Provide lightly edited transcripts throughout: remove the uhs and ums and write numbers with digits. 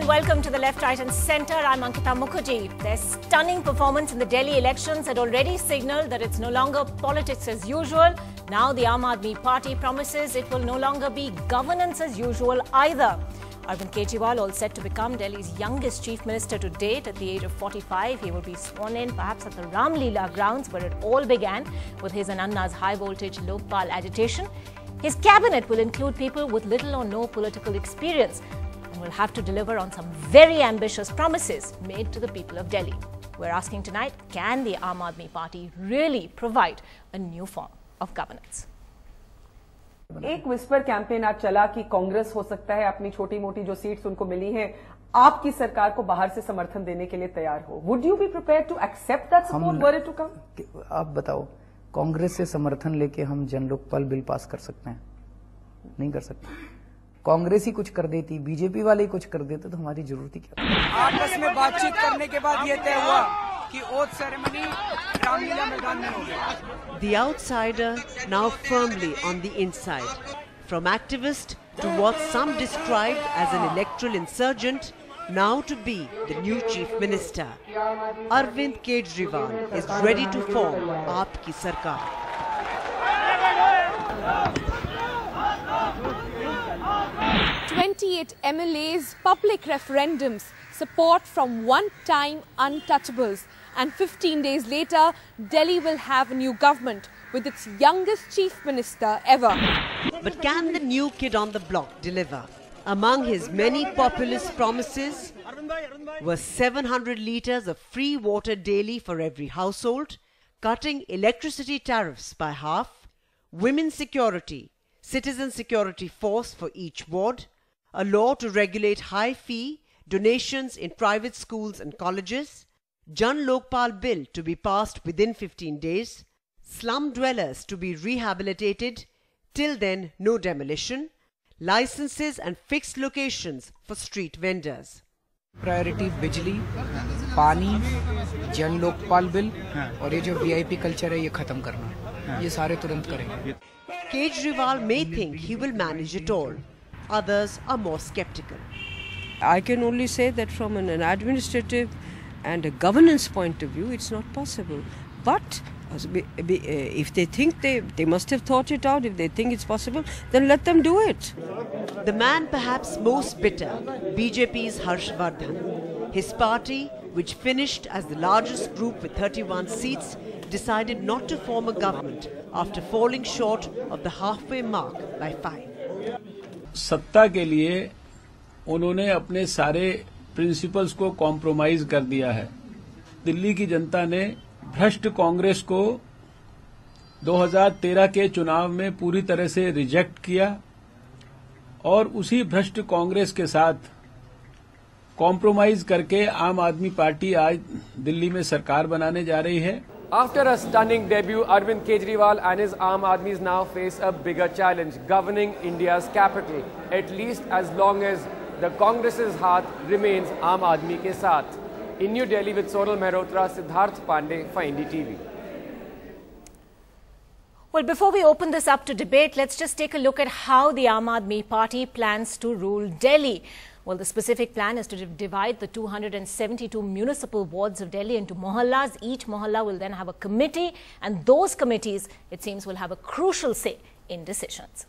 and welcome to the Left, Right and Centre. I'm Ankita Mukherjee. Their stunning performance in the Delhi elections had already signalled that it's no longer politics as usual. Now the Aam Aadmi Party promises it will no longer be governance as usual either. Arvind Kejriwal, all set to become Delhi's youngest chief minister to date at the age of 45. He will be sworn in perhaps at the Ram Leela grounds where it all began with his and Anna's high-voltage LOKPAL agitation. His cabinet will include people with little or no political experience and will have to deliver on some very ambitious promises made to the people of Delhi. We're asking tonight, can the Aam Aadmi Party really provide a new form of governance? एक whisper campaign आज चला कि कांग्रेस हो सकता है अपनी छोटी मोटी जो सीट्स उनको मिली हैं आपकी सरकार को बाहर से समर्थन देने के लिए तैयार हो. Would you be prepared to accept that support were it to come? आप बताओ, कांग्रेस से समर्थन लेके हम जन लोकपाल बिल पास कर सकते हैं? नहीं कर सकते. कांग्रेस ही कुछ कर देती, बीजेपी वाले ही कुछ कर देते तो हमारी जरूरत ही क्या? आपस में बातचीत करने के बाद ये तय हुआ कि ओथ सेरेमनी रामलीला मैदान में होगी. The outsider now firmly on the inside. From activist to what some described as an electoral insurgent, now to be the new chief minister. Arvind Kejriwal is ready to form AAP ki sarkar. "28 MLAs, public referendums, support from one-time untouchables, and 15 days later, Delhi will have a new government with its youngest chief minister ever." But can the new kid on the block deliver? Among his many populist promises were 700 litres of free water daily for every household, cutting electricity tariffs by half, women's security, citizen security force for each ward, a law to regulate high fee donations in private schools and colleges, Jan Lokpal bill to be passed within 15 days, slum dwellers to be rehabilitated, till then no demolition, licenses and fixed locations for street vendors. Priority बिजली, पानी, जन Lokpal bill और ये जो VIP culture है ये खत्म करना, ये सारे तुरंत करेंगे. Kejriwal may think he will manage it all. Others are more skeptical. I can only say that from an administrative and a governance point of view, it's not possible. But if they think they must have thought it out, if they think it's possible, then let them do it. The man perhaps most bitter, BJP's Harshvardhan. His party, which finished as the largest group with 31 seats, decided not to form a government after falling short of the halfway mark by 5. सत्ता के लिए उन्होंने अपने सारे principles को compromise कर दिया है. दिल्ली की जनता ने भ्रष्ट कांग्रेस को 2013 के चुनाव में पूरी तरह से रिजेक्ट किया और उसी भ्रष्ट कांग्रेस के साथ कॉम्प्रोमाइज करके आम आदमी पार्टी आज दिल्ली में सरकार बनाने जा रही है. After a stunning debut, Arvind Kejriwal and his Aam Aadmis now face a bigger challenge, governing India's capital, at least as long as the Congress's heart remains Aam Aadmi ke saath. In New Delhi with Sonal Mehrotra, Siddharth Pandey for NDTV. Well, before we open this up to debate, let's just take a look at how the Aam Aadmi Party plans to rule Delhi. Well, the specific plan is to divide the 272 municipal wards of Delhi into mohallas. Each mohalla will then have a committee, and those committees, it seems, will have a crucial say in decisions.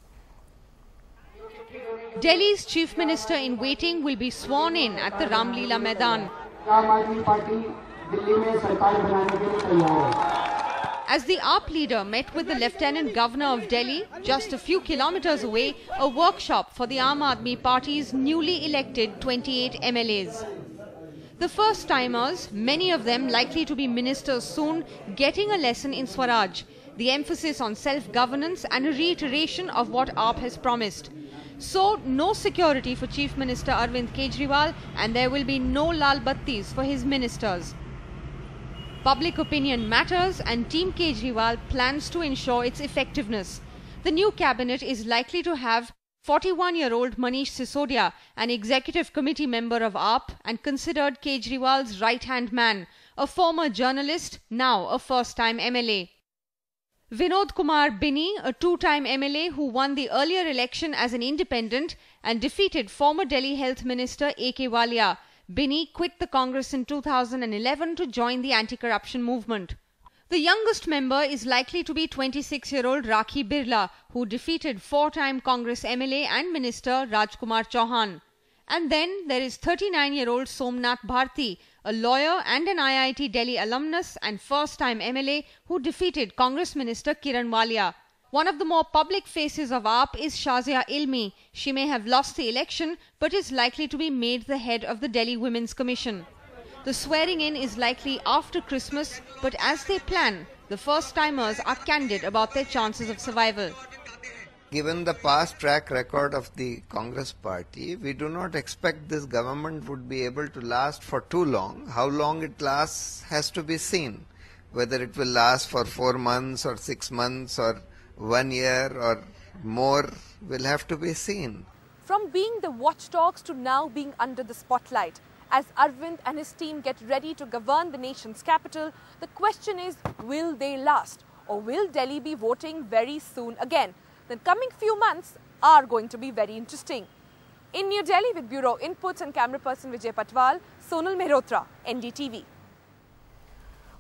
Delhi's chief minister in waiting will be sworn in at the Ram Leela Maidan. As the AAP leader met with the Lieutenant Governor of Delhi, just a few kilometers away, a workshop for the Aam Aadmi Party's newly elected 28 MLAs. The first-timers, many of them likely to be ministers soon, getting a lesson in Swaraj, the emphasis on self-governance and a reiteration of what AAP has promised. So, no security for Chief Minister Arvind Kejriwal, and there will be no lal battis for his ministers. Public opinion matters, and Team Kejriwal plans to ensure its effectiveness. The new cabinet is likely to have 41-year-old Manish Sisodia, an executive committee member of AAP and considered Kejriwal's right-hand man, a former journalist, now a first-time MLA. Vinod Kumar Binny, a two-time MLA who won the earlier election as an independent and defeated former Delhi Health Minister A.K. Walia. Binny quit the Congress in 2011 to join the anti-corruption movement. The youngest member is likely to be 26-year-old Rakhi Birla, who defeated four-time Congress MLA and Minister Rajkumar Chauhan. And then there is 39-year-old Somnath Bharti, a lawyer and an IIT Delhi alumnus and first-time MLA who defeated Congress Minister Kiran Walia. One of the more public faces of AAP is Shazia Ilmi. She may have lost the election but is likely to be made the head of the Delhi Women's Commission. The swearing-in is likely after Christmas, but as they plan, the first-timers are candid about their chances of survival. Given the past track record of the Congress party, we do not expect this government would be able to last for too long. How long it lasts has to be seen. Whether it will last for 4 months or 6 months or 1 year or more will have to be seen. From being the watchdogs to now being under the spotlight, as Arvind and his team get ready to govern the nation's capital, the question is, will they last? Or will Delhi be voting very soon again? The coming few months are going to be very interesting. In New Delhi with Bureau Inputs and camera person Vijay Patwal, Sonal Mehrotra, NDTV.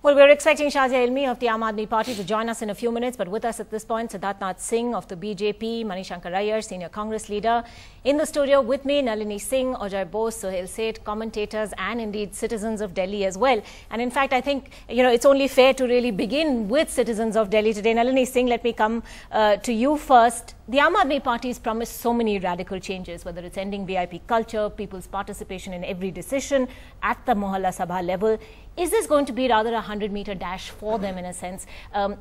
Well, we're expecting Shazia Ilmi of the Aam Aadmi Party to join us in a few minutes, but with us at this point, Siddharth Nath Singh of the BJP, Manishankar Iyer, senior Congress leader. In the studio with me, Nalini Singh, Ajay Bose, Sohail Seth, commentators and indeed citizens of Delhi as well. And in fact, I think, it's only fair to really begin with citizens of Delhi today. Nalini Singh, let me come to you first. The Aam Aadmi Party has promised so many radical changes, whether it's ending VIP culture, people's participation in every decision at the Mohalla Sabha level. Is this going to be rather a 100-meter dash for them in a sense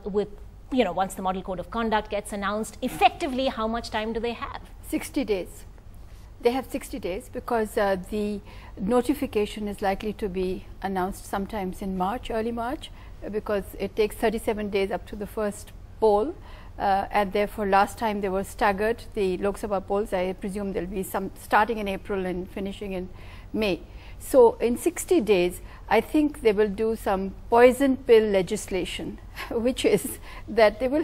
with, once the model code of conduct gets announced, effectively how much time do they have? 60 days. They have 60 days because the notification is likely to be announced sometimes in March, early March, because it takes 37 days up to the first poll. And therefore, last time they were staggered, the Lok Sabha polls. I presume there will be some starting in April and finishing in May. So in 60 days, I think they will do some poison pill legislation, which is that they will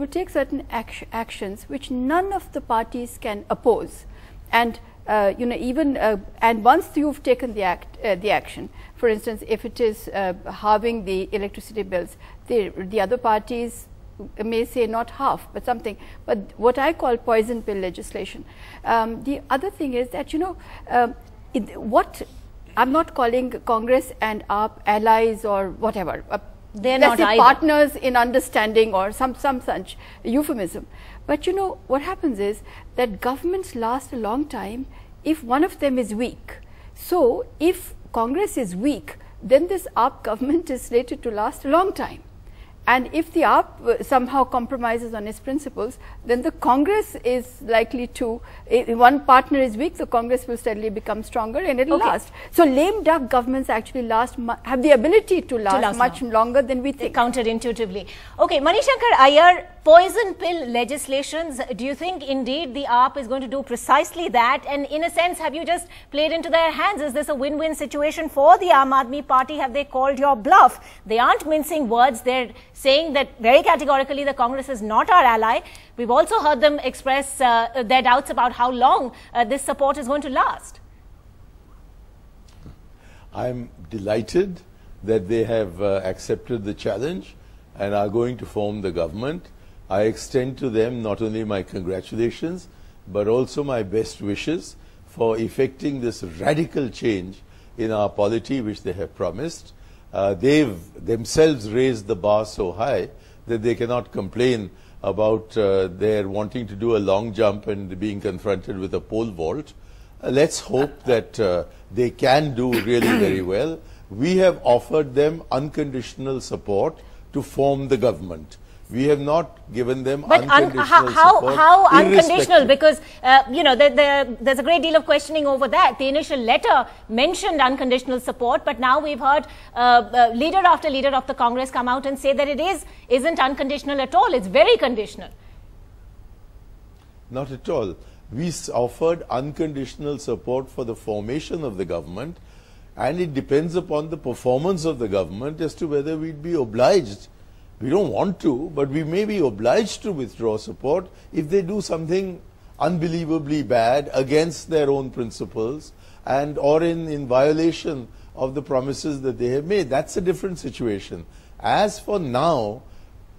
take certain actions which none of the parties can oppose. And and once you've taken the action, for instance, if it is halving the electricity bills, the other parties may say not half, but something, but what I call poison pill legislation. The other thing is that, I'm not calling Congress and AAP allies or whatever. They're not either. Partners in understanding or some such euphemism. But what happens is that governments last a long time if one of them is weak. So if Congress is weak, then this AAP government is slated to last a long time. And if the AAP somehow compromises on its principles, then the Congress is likely to, if one partner is weak, the Congress will steadily become stronger and it will last. So lame duck governments actually have the ability to last much longer than we think. Counterintuitively. Okay, Manishankar Iyer, poison pill legislations, do you think indeed the AAP is going to do precisely that? And in a sense, have you just played into their hands? Is this a win-win situation for the Aam Aadmi Party? Have they called your bluff? They aren't mincing words. They're saying that very categorically the Congress is not our ally. We've also heard them express their doubts about how long this support is going to last. I'm delighted that they have accepted the challenge and are going to form the government. I extend to them not only my congratulations, but also my best wishes for effecting this radical change in our polity which they have promised. They've themselves raised the bar so high that they cannot complain about their wanting to do a long jump and being confronted with a pole vault. Let's hope that they can do really very well. We have offered them unconditional support to form the government. We have not given them unconditional support. How unconditional? Because, there's a great deal of questioning over that. The initial letter mentioned unconditional support, but now we've heard leader after leader of the Congress come out and say that it isn't unconditional at all. It's very conditional. Not at all. We offered unconditional support for the formation of the government, and it depends upon the performance of the government as to whether we'd be obliged We don't want to, but we may be obliged to withdraw support if they do something unbelievably bad against their own principles and or in violation of the promises that they have made. That's a different situation. As for now,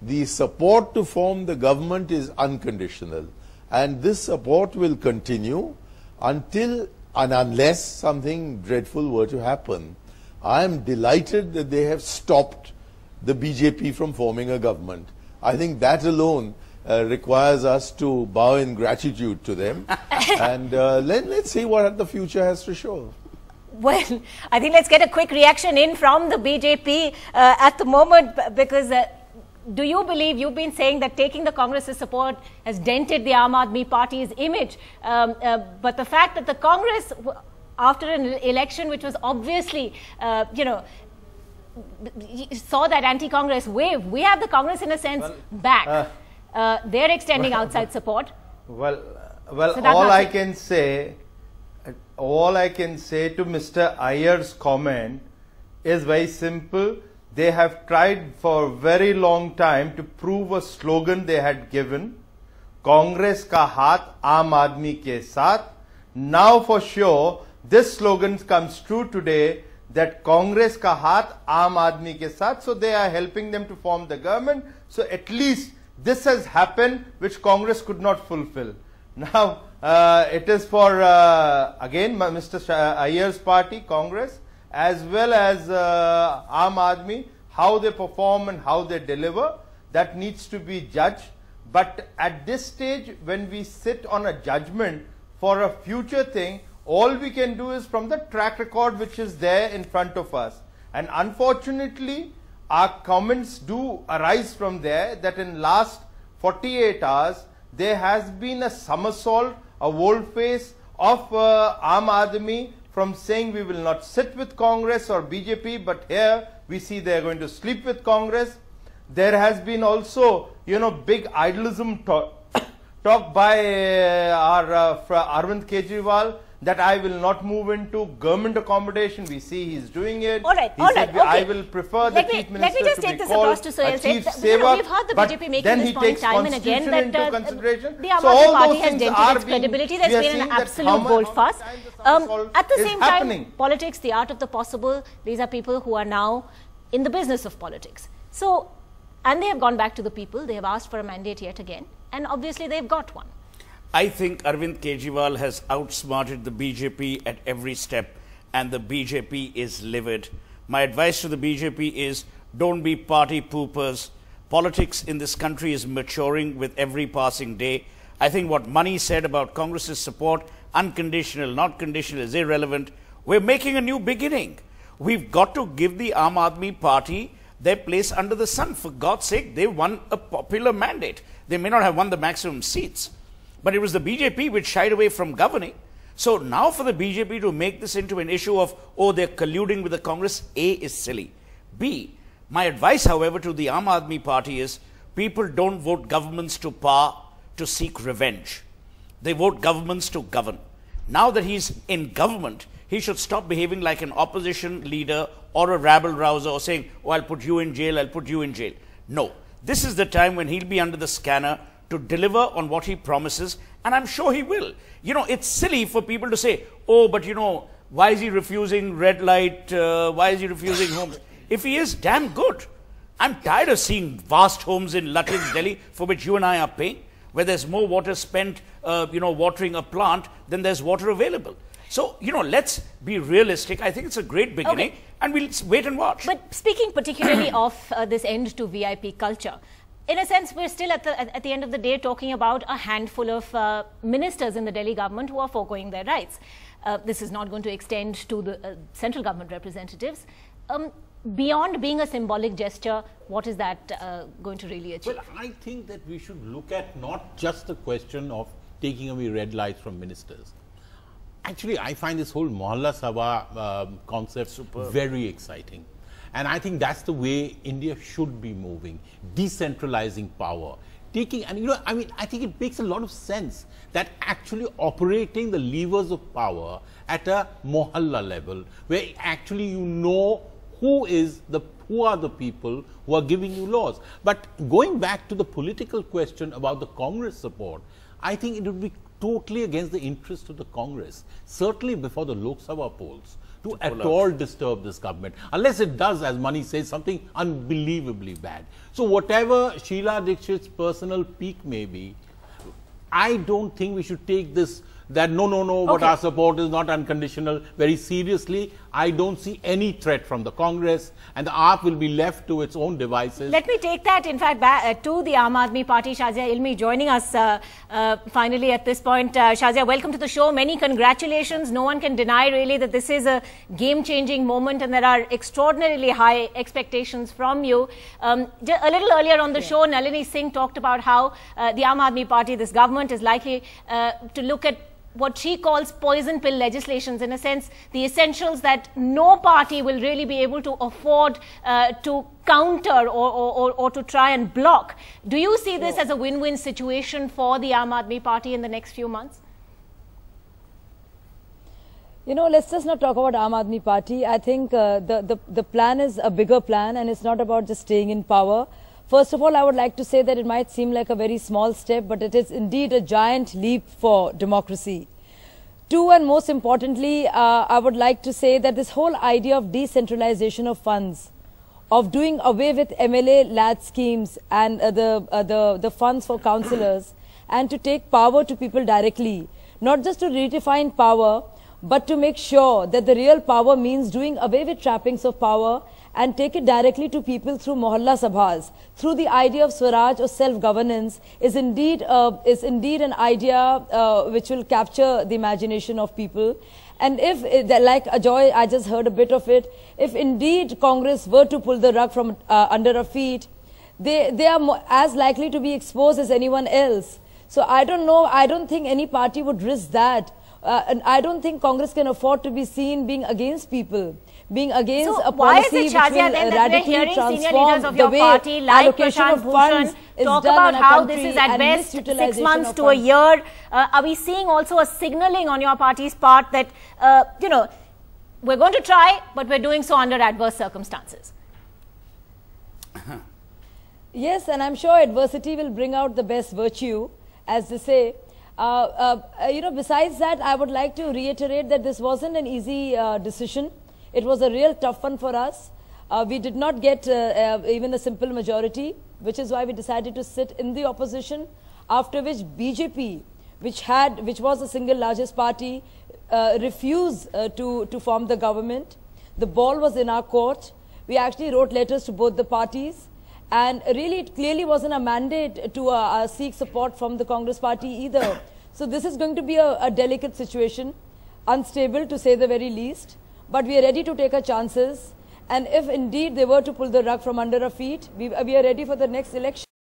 the support to form the government is unconditional, and this support will continue until and unless something dreadful were to happen. I am delighted that they have stopped the BJP from forming a government. I think that alone requires us to bow in gratitude to them. And let's see what the future has to show. Well, I think let's get a quick reaction in from the BJP at the moment, because do you believe, you've been saying that taking the Congress's support has dented the Aam Aadmi Party's image, but the fact that the Congress, after an election which was obviously, saw that anti-Congress wave, we have the Congress in a sense back. They're extending outside support. Well, So all I can say to Mr. Iyer's comment is very simple. They have tried for a very long time to prove a slogan they had given, Congress ka haath Aam Aadmi ke saath. Now for sure, this slogan comes true today, that Congress ka haath Aam Aadmi ke saath. So they are helping them to form the government. So at least this has happened, which Congress could not fulfill. Now it is for again Mr. Iyer's party, Congress, as well as Aam Aadmi, how they perform and how they deliver, that needs to be judged. But at this stage, when we sit on a judgment for a future thing, all we can do is from the track record which is there in front of us. And unfortunately, our comments do arise from there, that in last 48 hours, there has been a somersault, a volte-face of Aam Aadmi, from saying we will not sit with Congress or BJP, but here we see they are going to sleep with Congress. There has been also, big idealism talk by our Arvind Kejriwal, that I will not move into government accommodation. We see he is doing it. All right, okay. I will prefer the Let chief me minister just to take be this called across to Sohail. chief sevak, We've heard the but BJP making then this he point takes time and again constitution that into consideration. the Aam So Aadmi all Party those has things dented are its being, credibility. we are There's been seeing an that absolute how volte-face. At the same happening. time, politics, the art of the possible, these are people who are now in the business of politics. So, and they have gone back to the people. They have asked for a mandate yet again, and obviously they've got one. I think Arvind Kejriwal has outsmarted the BJP at every step, and the BJP is livid. My advice to the BJP is, don't be party poopers. Politics in this country is maturing with every passing day. I think what Mani said about Congress's support, unconditional, not conditional, is irrelevant. We're making a new beginning. We've got to give the Aam Aadmi Party their place under the sun. For God's sake, they won a popular mandate. They may not have won the maximum seats, but it was the BJP which shied away from governing. So now for the BJP to make this into an issue of, oh, they're colluding with the Congress, A, is silly. B, my advice, however, to the Aam Aadmi Party is, people don't vote governments to power to seek revenge. They vote governments to govern. Now that he's in government, he should stop behaving like an opposition leader or a rabble-rouser or saying, oh, I'll put you in jail, I'll put you in jail. No, this is the time when he'll be under the scanner to deliver on what he promises, and I'm sure he will. It's silly for people to say, oh, but why is he refusing red light? Why is he refusing homes? If he is damn good. I'm tired of seeing vast homes in Lutyens, Delhi, for which you and I are paying, where there's more water spent, watering a plant than there's water available. So, let's be realistic. I think it's a great beginning, and we'll wait and watch. But speaking particularly of this end to VIP culture, in a sense, we're still at the end of the day talking about a handful of ministers in the Delhi government who are foregoing their rights. This is not going to extend to the central government representatives. Beyond being a symbolic gesture, what is that going to really achieve? Well, I think that we should look at not just the question of taking away red lights from ministers. Actually, I find this whole Mohalla Sabha concept very exciting. And I think that's the way India should be moving, decentralizing power. I think it makes a lot of sense that actually operating the levers of power at a Mohalla level, where actually who are the people who are giving you laws. But going back to the political question about the Congress support, I think it would be totally against the interest of the Congress, certainly before the Lok Sabha polls, to at all disturb this government, unless it does, as Mani says, something unbelievably bad. So whatever Sheila Dikshit's personal peak may be, I don't think we should take this that no, but our support is not unconditional very seriously. I don't see any threat from the Congress, and the AAP will be left to its own devices. Let me take that, in fact, back to the Aam Aadmi Party. Shazia Ilmi joining us finally at this point. Shazia, welcome to the show. Many congratulations. No one can deny really that this is a game-changing moment, and there are extraordinarily high expectations from you. A little earlier on the show, Nalini Singh talked about how the Aam Aadmi Party, this government, is likely to look at what she calls poison pill legislations, in a sense, the essentials that no party will really be able to afford to counter or to try and block. Do you see this as a win-win situation for the Aam Aadmi Party in the next few months? You know, let's just not talk about Aam Aadmi Party. I think the plan is a bigger plan, and it's not about just staying in power. First of all, I would like to say that it might seem like a very small step, but it is indeed a giant leap for democracy. Two, and most importantly, I would like to say that this whole idea of decentralization of funds, of doing away with MLA LAD schemes and the funds for councillors, and to take power to people directly, not just to redefine power, but to make sure that the real power means doing away with trappings of power and take it directly to people through Mohalla Sabhas, through the idea of Swaraj or self-governance, is indeed an idea which will capture the imagination of people. And if, like Ajoy, I just heard a bit of it, if indeed Congress were to pull the rug from under our feet, they are as likely to be exposed as anyone else. So I don't know, I don't think any party would risk that. And I don't think Congress can afford to be seen being against people, being against a policy which will radically transform the way allocation of funds is talk done about how this is at best 6 months to a year. Are we seeing also a signaling on your party's part that, you know, we're going to try, but we're doing so under adverse circumstances? Yes, and I'm sure adversity will bring out the best virtue, as they say. You know, besides that, I would like to reiterate that this wasn't an easy decision. It was a real tough one for us. We did not get even a simple majority, which is why we decided to sit in the opposition, after which BJP, which was the single largest party, refused to form the government. The ball was in our court. We actually wrote letters to both the parties. And really, it clearly wasn't a mandate to seek support from the Congress party either. So this is going to be a delicate situation, unstable to say the very least. But we are ready to take our chances. And if indeed they were to pull the rug from under our feet, we are ready for the next election.